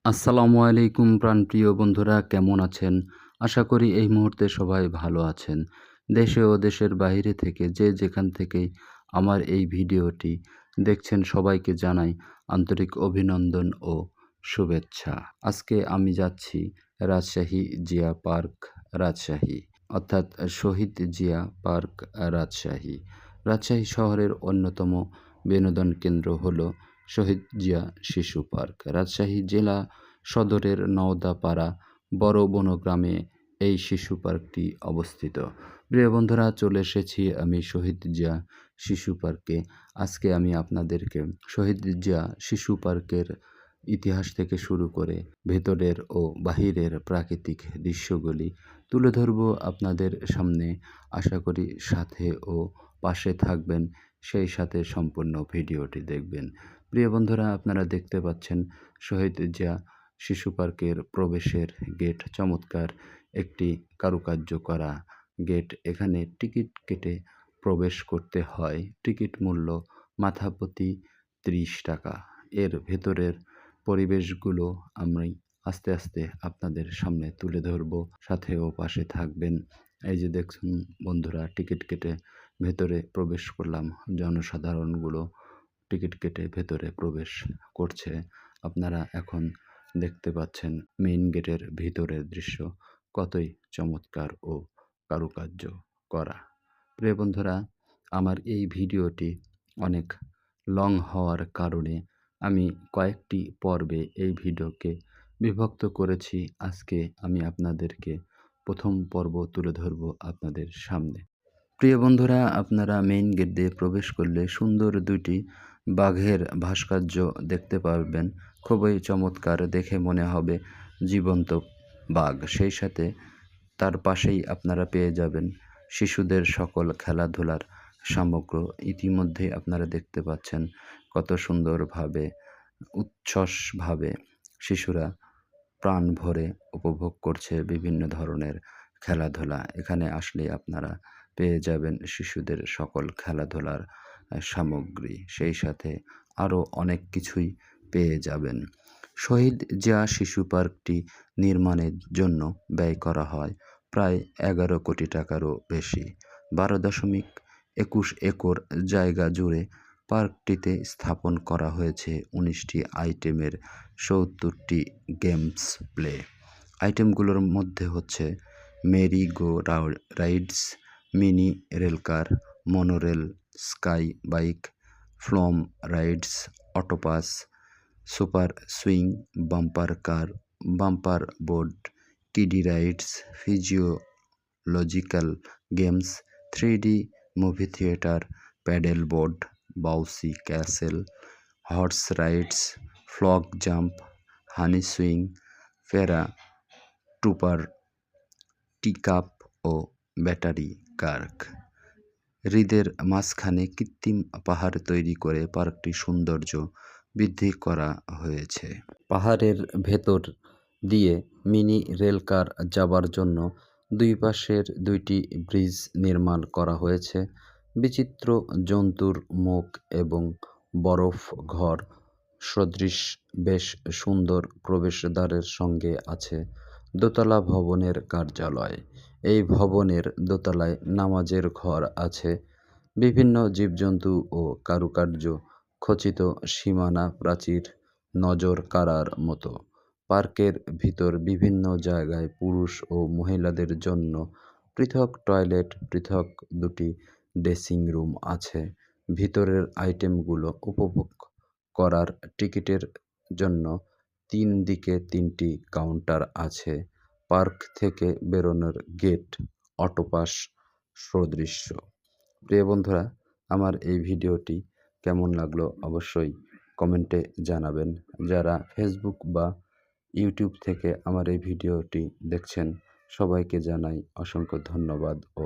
আসসালামু আলাইকুম প্রাণপ্রিয় বন্ধুরা, কেমন আছেন? আশা করি এই মুহূর্তে সবাই ভালো আছেন। দেশে ও দেশের বাইরে থেকে যে যেখান থেকেই আমার এই ভিডিওটি দেখছেন সবাইকে জানাই আন্তরিক অভিনন্দন ও শুভেচ্ছা। আজকে আমি যাচ্ছি রাজশাহী জিয়া পার্ক, রাজশাহী, অর্থাৎ শহীদ জিয়া পার্ক, রাজশাহী। রাজশাহী শহরের অন্যতম বিনোদন কেন্দ্র হলো শহীদ জিয়া শিশু পার্ক। রাজশাহী জেলা সদরের নওদাপাড়া বড় বনগ্রামে এই শিশু পার্কটি অবস্থিত। প্রিয় বন্ধুরা, চলে এসেছি আমি শহীদ জিয়া শিশু পার্কে। আজকে আমি আপনাদেরকে শহীদ জিয়া শিশু পার্কের ইতিহাস থেকে শুরু করে ভেতরের ও বাহিরের প্রাকৃতিক দৃশ্যগুলি তুলে ধরব আপনাদের সামনে। আশা করি সাথে ও পাশে থাকবেন, সেই সাথে সম্পূর্ণ ভিডিওটি দেখবেন। প্রিয় বন্ধুরা, আপনারা দেখতে পাচ্ছেন শহীদ জিয়া শিশু পার্কের প্রবেশের গেট, চমৎকার একটি কারুকার্য করা গেট। এখানে টিকিট কেটে প্রবেশ করতে হয়। টিকিট মূল্য মাথাপ্রতি ৩০ টাকা। এর ভেতরের পরিবেশগুলো আমি আস্তে আস্তে আপনাদের সামনে তুলে ধরব, সাথে ও পাশে থাকবেন। এই যে দেখুন বন্ধুরা, টিকিট কেটে ভেতরে প্রবেশ করলাম। জনসাধারণগুলো টিকিট কেটে ভেতরে প্রবেশ করছে। আপনারা এখন দেখতে পাচ্ছেন মেইন গেটের ভিতরের দৃশ্য কতই চমৎকার ও কারুকার্য করা। প্রিয় বন্ধুরা, আমার এই ভিডিওটি অনেক লং হওয়ার কারণে আমি কয়েকটি পর্বে এই ভিডিওকে বিভক্ত করেছি। আজকে আমি আপনাদেরকে প্রথম পর্ব তুলে ধরব আপনাদের সামনে। প্রিয় বন্ধুরা, আপনারা মেইন গেট দিয়ে প্রবেশ করলে সুন্দর দুটি বাঘের ভাস্কর্য দেখতে পারবেন। খুবই চমৎকার, দেখে মনে হবে জীবন্ত বাঘ। সেই সাথে তার পাশেই আপনারা পেয়ে যাবেন শিশুদের সকল খেলাধুলার সামগ্রী। ইতিমধ্যে আপনারা দেখতে পাচ্ছেন কত সুন্দরভাবে, উচ্ছ্বাসভাবে শিশুরা প্রাণ ভরে উপভোগ করছে বিভিন্ন ধরনের খেলাধুলা। এখানে আসলে আপনারা পেয়ে যাবেন শিশুদের সকল খেলাধুলার সামগ্রী, সেই সাথে আরও অনেক কিছুই পেয়ে যাবেন। শহীদ জিয়া শিশু পার্কটি নির্মাণের জন্য ব্যয় করা হয় প্রায় 11 কোটি টাকারও বেশি। 12.21 একর জায়গা জুড়ে পার্কটিতে স্থাপন করা হয়েছে 19টি আইটেমের 70টি গেমস প্লে। আইটেমগুলোর মধ্যে হচ্ছে merry go rides, mini railcar, monorail, sky bike, flume rides, octopus, super swing, bumper car, bumper board, kiddie rides, physiological games, 3D movie theatre, paddle board, bouncy castle, horse rides, frog jump, honey swing, ফেরা টুপার, teacup ও battery কার্ক। হ্রদের মাঝখানে কৃত্রিম পাহাড় তৈরি করে পার্কটির সৌন্দর্য বৃদ্ধি করা হয়েছে। পাহাড়ের ভেতর দিয়ে মিনি রেলকার যাবার জন্য দুই পাশের 2টি ব্রিজ নির্মাণ করা হয়েছে। বিচিত্র জন্তুর মুখ এবং বরফ ঘর সদৃশ বেশ সুন্দর প্রবেশদ্বারের সঙ্গে আছে দোতলা ভবনের কার্যালয়। এই ভবনের দোতলায় নামাজের ঘর আছে। বিভিন্ন জীবজন্তু ও কারুকার্য খচিত সীমানা প্রাচীর নজর কাড়ার মতো। পার্কের ভিতর বিভিন্ন জায়গায় পুরুষ ও মহিলাদের জন্য পৃথক টয়লেট, পৃথক 2টি ড্রেসিং রুম আছে। ভিতরের আইটেমগুলো উপভোগ করার টিকিটের জন্য 3 দিকে 3টি কাউন্টার আছে। পার্ক থেকে বেরোনোর গেট অটোপাস সদৃশ্য। প্রিয় বন্ধুরা, আমার এই ভিডিওটি কেমন লাগলো অবশ্যই কমেন্টে জানাবেন। যারা ফেসবুক বা ইউটিউব থেকে আমার এই ভিডিওটি দেখছেন সবাইকে জানাই অসংখ্য ধন্যবাদ ও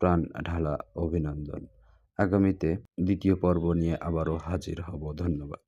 প্রাণ ঢালা অভিনন্দন। আগামীতে দ্বিতীয় পর্ব নিয়ে আবারও হাজির হব। ধন্যবাদ।